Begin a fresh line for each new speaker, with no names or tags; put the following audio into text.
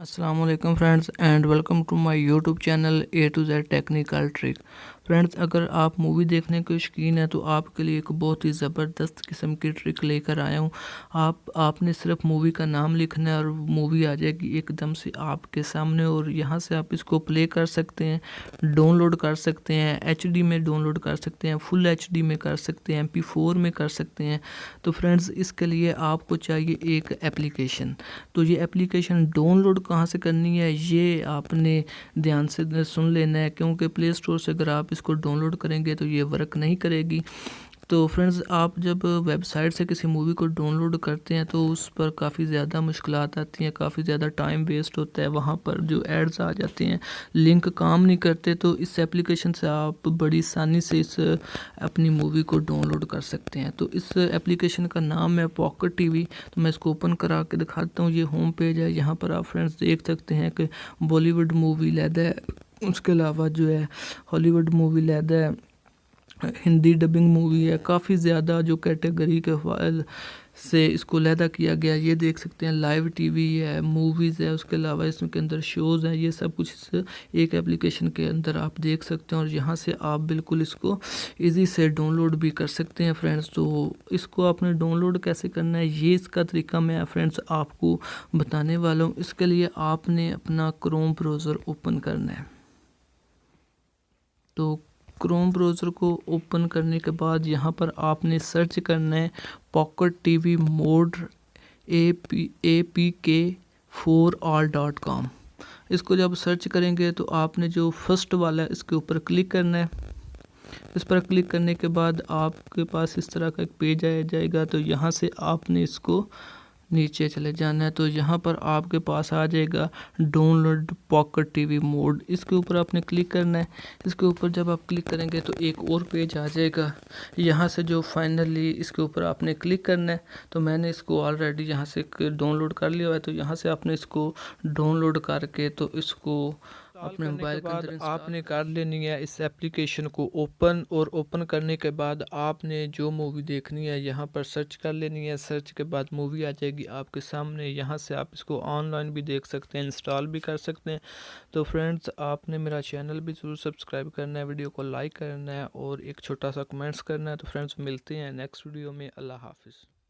अस्सलामुअलैकुम friends and welcome to my YouTube channel A to Z technical trick. Friends, अगर आप movie देखने के शौकीन हैं तो आपके लिए एक बहुत ही ज़बरदस्त किस्म की ट्रिक लेकर आया हूं। आपने सिर्फ मूवी का नाम लिखना है और मूवी आ जाएगी एकदम से आपके सामने, और यहां से आप इसको प्ले कर सकते हैं, डाउनलोड कर सकते हैं, एचडी में डाउनलोड कर सकते हैं, फुल एचडी में कर सकते हैं, MP4 में कर सकते हैं। तो फ्रेंड्स, इसके लिए आपको चाहिए एक एप्लीकेशन। तो ये एप्लीकेशन डाउनलोड कहाँ से करनी है ये आपने ध्यान से सुन लेना है, क्योंकि प्ले स्टोर से अगर आप इसको डाउनलोड करेंगे तो ये वर्क नहीं करेगी। तो फ्रेंड्स, आप जब वेबसाइट से किसी मूवी को डाउनलोड करते हैं तो उस पर काफ़ी ज़्यादा मुश्किलात आती हैं, काफ़ी ज़्यादा टाइम वेस्ट होता है, वहाँ पर जो एड्स आ जाते हैं, लिंक काम नहीं करते। तो इस एप्लीकेशन से आप बड़ी आसानी से इस अपनी मूवी को डाउनलोड कर सकते हैं। तो इस एप्लीकेशन का नाम है पॉकेट टीवी। तो मैं इसको ओपन करा के दिखाता हूँ। ये होम पेज है, यहाँ पर आप फ्रेंड्स देख सकते हैं कि बॉलीवुड मूवी लैदा है, उसके अलावा जो है हॉलीवुड मूवी लैदा है, हिंदी डबिंग मूवी है, काफ़ी ज़्यादा जो कैटेगरी के हवाले से इसको लैदा किया गया। ये देख सकते हैं लाइव टीवी है, मूवीज़ है, उसके अलावा इसके अंदर शोज़ हैं। ये सब कुछ इस एक एप्लीकेशन के अंदर आप देख सकते हैं और यहाँ से आप बिल्कुल इसको इजी से डाउनलोड भी कर सकते हैं फ्रेंड्स। तो इसको आपने डाउनलोड कैसे करना है ये इसका तरीका मैं फ्रेंड्स आपको बताने वाला हूँ। इसके लिए आपने अपना क्रोम ब्राउज़र ओपन करना है। तो क्रोम ब्राउज़र को ओपन करने के बाद यहाँ पर आपने सर्च करना है पॉकेट टीवी मोड apk4all.com। इसको जब सर्च करेंगे तो आपने जो फर्स्ट वाला है इसके ऊपर क्लिक करना है। इस पर क्लिक करने के बाद आपके पास इस तरह का एक पेज आ जाएगा। तो यहाँ से आपने इसको नीचे चले जाना है। तो यहाँ पर आपके पास आ जाएगा डाउनलोड पॉकेट टीवी मोड, इसके ऊपर आपने क्लिक करना है। इसके ऊपर जब आप क्लिक करेंगे तो एक और पेज आ जाएगा। यहाँ से जो फाइनली इसके ऊपर आपने क्लिक करना है। तो मैंने इसको ऑलरेडी यहाँ से डाउनलोड कर लिया है। तो यहाँ से आपने इसको डाउनलोड करके तो इसको अपने मोबाइल के अंदर आपने कर लेनी है इस एप्लीकेशन को ओपन। और ओपन करने के बाद आपने जो मूवी देखनी है यहाँ पर सर्च कर लेनी है। सर्च के बाद मूवी आ जाएगी आपके सामने। यहाँ से आप इसको ऑनलाइन भी देख सकते हैं, इंस्टॉल भी कर सकते हैं। तो फ्रेंड्स, आपने मेरा चैनल भी ज़रूर सब्सक्राइब करना है, वीडियो को लाइक करना है और एक छोटा सा कमेंट्स करना है। तो फ्रेंड्स, मिलते हैं नेक्स्ट वीडियो में। अल्लाह हाफिज़।